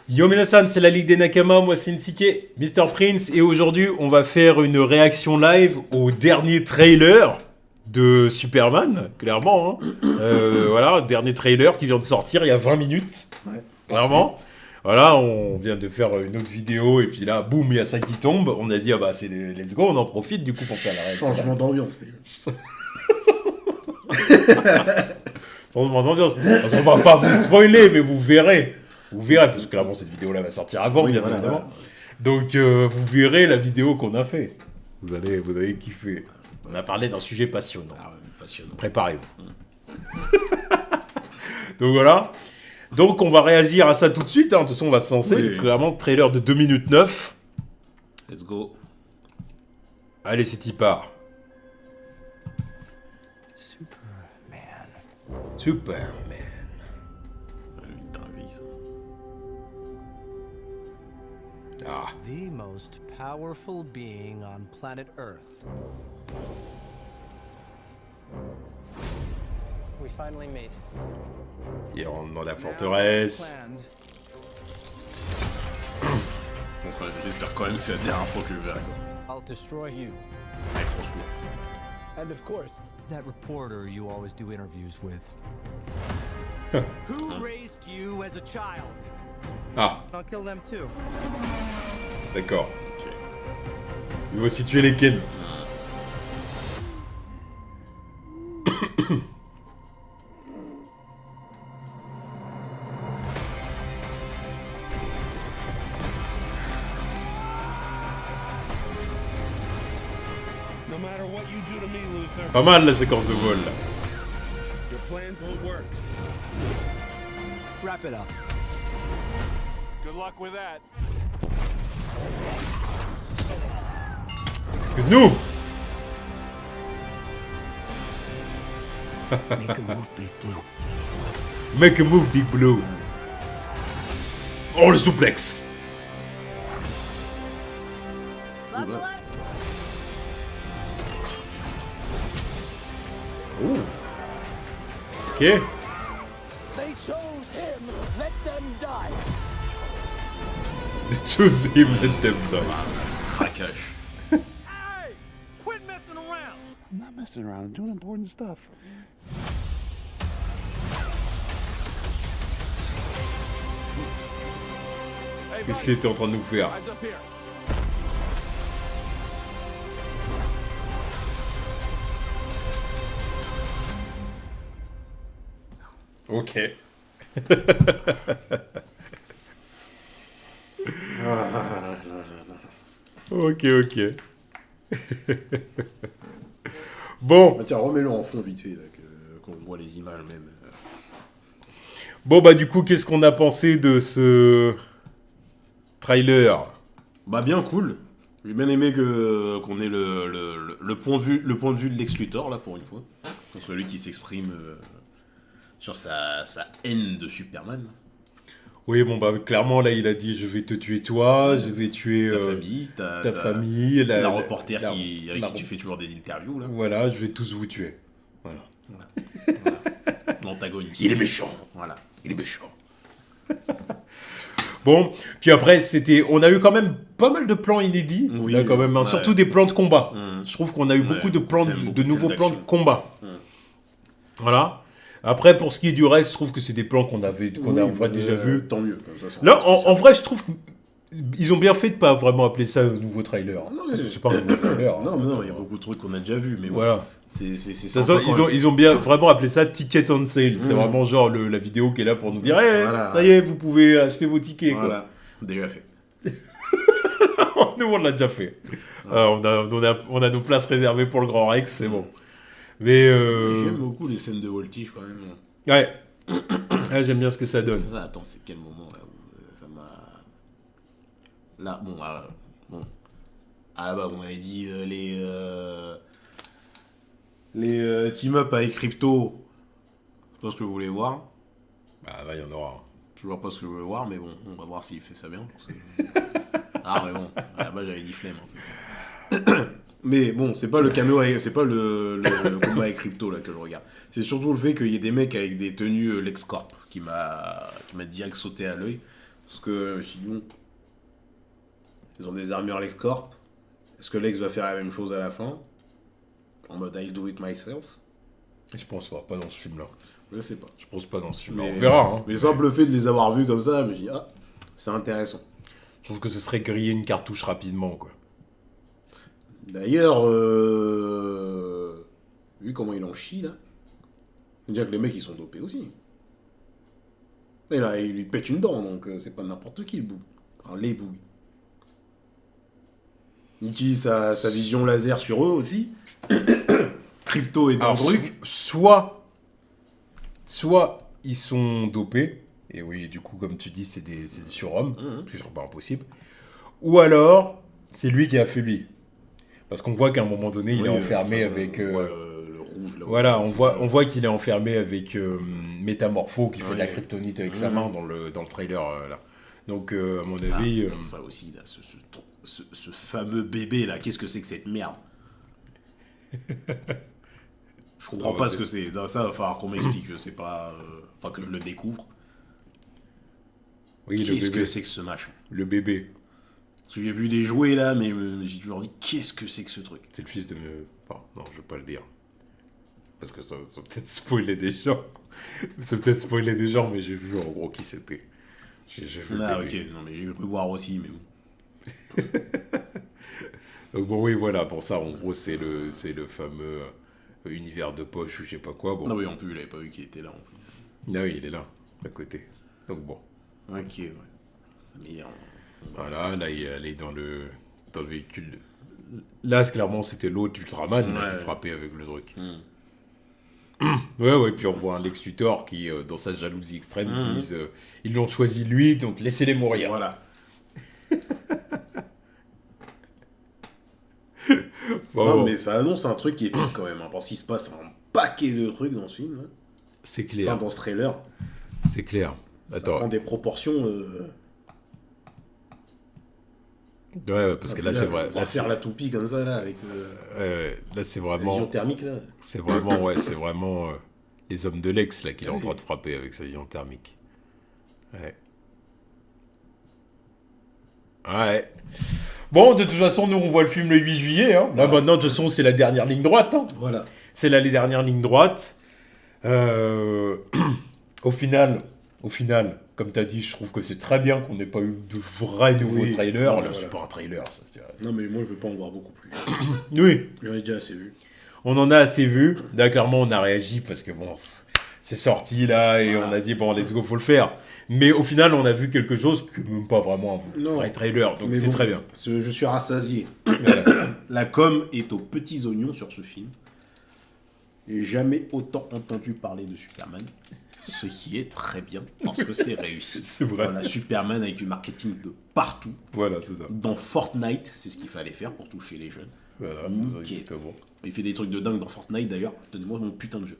Yo Minasan, c'est la Ligue des Nakama, moi c'est Nsike, Mr. Prince, et aujourd'hui on va faire une réaction live au dernier trailer de Superman, clairement. Hein. Voilà, dernier trailer qui vient de sortir il y a 20 minutes, Ouais. clairement. Voilà, on vient de faire une autre vidéo, et puis là, boum, il y a ça qui tombe. On a dit, ah bah c'est let's go, on en profite du coup pour faire la réaction. Changement d'ambiance, les gars. Changement d'ambiance. Parce qu'on va pas vous spoiler, mais vous verrez. Vous verrez, parce que clairement cette vidéo-là va sortir avant, Oui, bien voilà, évidemment. voilà. Donc vous verrez la vidéo qu'on a fait. Vous allez kiffer. On a parlé d'un sujet passionnant. Ah ouais, passionnant. Préparez-vous. Donc voilà. Donc on va réagir à ça tout de suite. Hein. De toute façon, on va se lancer. Oui. Clairement, trailer de 2 minutes 9. Let's go. Allez, c'est y part. Superman. Une dinguerie, ça. Ah. The most powerful being on planet Earth. We finally meet. Il rentre dans la forteresse. Donc, j'espère quand même que c'est la dernière fois que je verrai ça. I'll destroy you. Allez, trop cool. And of course, that reporter you always do interviews with. Who raised you as a child? Ah, I'll kill them too. d'accord. Ok. Il va situer les Kent. No matter what you do to me, Luther, Pas mal la séquence de vol là. your plans won't work. Wrap it up. Good luck with that. Excuse-nous. Make a move, Big Blue. Make a move, Big Blue. Oh, le souplex. Oh. Ok. They chose him. Let them die. Choose him, let them die. Craquage. Hey! Quit messing around! I'm not messing around. I'm doing important stuff. Hey, Qu'est-ce buddy, qu'il était en train de nous faire? eyes up here. Ok. Ok, ok. Bon, Bah, tiens, remets-le en fond vite fait, là, qu'on voit les images même. bon bah du coup, qu'est-ce qu'on a pensé de ce trailer? Bah, bien cool. J'ai bien aimé qu'on ait le point de vue de Lex Luthor, là, pour une fois. Donc, celui qui s'exprime sur sa haine de Superman. Oui, bon bah clairement là, il a dit je vais te tuer toi, je vais tuer Ta famille, ta famille, la reporter avec la- qui tu fais toujours des interviews, là. Voilà, je vais tous vous tuer. Voilà. L'antagoniste. Il est méchant. Voilà, il est méchant. Bon, puis après on a eu quand même pas mal de plans inédits, Oui, là quand même, hein, ouais. surtout des plans de combat. Mm. Je trouve qu'on a eu beaucoup de plans, beaucoup de de nouveaux scènes plans de d'action. combat. Voilà. Après, pour ce qui est du reste, je trouve que c'est des plans qu'on a en vrai déjà vus. Tant mieux. Comme ça, Là, en vrai, je trouve qu'ils ont bien fait de pas vraiment appeler ça un nouveau trailer. Non, Parce que mais- c'est pas un nouveau trailer. Non, hein. mais non, il y a beaucoup de trucs qu'on a déjà vus, mais bon. Voilà. C'est De toute façon, sympa quand ils ont bien vraiment appelé ça ticket on sale. C'est vraiment genre la vidéo qui est là pour nous dire hey, Voilà. ça y est, vous pouvez acheter vos tickets. Voilà, déjà fait. Quoi. Nous, on l'a déjà fait. On a nos places réservées pour le Grand Rex, c'est bon. Mais J'aime beaucoup les scènes de voltige quand même. ouais. Ouais, j'aime bien ce que ça donne. Ah, attends, c'est quel moment là où ça m'a. Là, bon, bon. Ah là-bas, on avait dit les team-up avec Crypto. C'est pas ce que vous voulez voir. Bah là, il y en aura. Toujours pas ce que je voulais voir, mais bon, on va voir s'il fait ça bien. Parce que... ah, mais bon, là-bas j'avais dit flemme. Mais bon, c'est pas le caméo, c'est pas le combat avec Crypto là que je regarde. C'est surtout le fait qu'il y ait des mecs avec des tenues LexCorp qui m'a direct sauté à l'œil. Parce que, sinon, ils ont des armures Lex Corp. Est-ce que Lex va faire la même chose à la fin? En mode I'll do it myself? Je pense pas dans ce film-là. Je sais pas. Je pense pas dans ce film-là. Mais, On verra. Hein. Mais le simple fait de les avoir vus comme ça, je me dis, ah, c'est intéressant. Je trouve que ce serait griller une cartouche rapidement, quoi. D'ailleurs, vu comment il en chie, là, c'est-à-dire que les mecs, ils sont dopés aussi. Et là, il lui pète une dent, donc c'est pas n'importe qui, le bout. Enfin, les bouts. Il utilise sa vision laser sur eux aussi. Crypto est dans Alors, le truc. soit ils sont dopés, et oui, du coup, comme tu dis, c'est des surhommes, ce serait pas impossible. Ou alors, c'est lui qui a fait lui. Parce qu'on voit qu'à un moment donné, il est enfermé avec... le rouge, là. Voilà, on voit qu'il est enfermé avec Métamorpho, qui fait de la kryptonite avec sa main dans le trailer, là. Donc, à mon avis... Ça aussi, là, ce fameux bébé, là, qu'est-ce que c'est que cette merde? Je comprends pas ce que c'est. Non, ça, va falloir qu'on m'explique, je sais pas... Enfin, que je le découvre. Oui, Qu'est-ce que c'est que ce machin? Le bébé. J'ai vu des jouets, là, mais j'ai toujours dit, qu'est-ce que c'est que ce truc? C'est le fils de... Enfin, non, je veux pas le dire. Parce que ça va peut-être spoiler des gens. Ça va peut-être spoiler des gens, mais j'ai vu en gros qui c'était. J'ai vu le Ah, bébé. ok, non, mais j'ai cru voir aussi, mais bon. Donc bon, oui, voilà, pour ça, en gros, c'est le fameux univers de poche ou je sais pas quoi. Bon. Non, mais en plus, il avait pas vu qu'il était là, en plus. Ah oui, il est là, à côté. Donc bon. Ok, ouais. Mais, Voilà, là, il est dans le véhicule. Là, clairement, c'était l'autre Ultraman là, qui frappait avec le truc. Ouais, puis on voit un Lex Luthor qui, dans sa jalousie extrême, disent ils l'ont choisi lui, donc laissez-les mourir. Voilà. Bon, Non, mais ça annonce un truc qui est épique quand même, hein, parce qu'il se passe un paquet de trucs dans ce film, là. c'est Enfin, clair. dans ce trailer. C'est clair. Ça Attends. prend des proportions... Ouais, parce que là, c'est vrai. On va Là, faire la toupie comme ça, là, avec là, c'est la vraiment. vision thermique, là. C'est vraiment les hommes de Lex là qu'il est en train de frapper avec sa vision thermique. Ouais. Ouais. Bon, de toute façon, nous on voit le film le 8 juillet. Hein. Là maintenant, de toute façon, c'est la dernière ligne droite. Hein. Voilà. C'est la dernière ligne droite. Au final, comme tu as dit, je trouve que c'est très bien qu'on n'ait pas eu de vrais nouveaux trailers. Là, c'est pas un trailer, ça. Non, mais moi, je veux pas en voir beaucoup plus. Oui. J'en ai déjà assez vu. On en a assez vu. Là, clairement, on a réagi parce que bon, c'est sorti là et on a dit bon, let's go, faut le faire. Mais au final, on a vu quelque chose que même pas vraiment un vrai trailer, donc Mais c'est bon, très bien. Je suis rassasié. Voilà. La com est aux petits oignons sur ce film. J'ai jamais autant entendu parler de Superman. Ce qui est très bien, parce que c'est réussi. C'est vrai. Voilà, Superman avec du marketing de partout. Voilà, c'est ça. Dans Fortnite, c'est ce qu'il fallait faire pour toucher les jeunes. Voilà, c'est ça, Nickel. exactement. Il fait des trucs de dingue dans Fortnite d'ailleurs. Donnez-moi mon putain de jeu.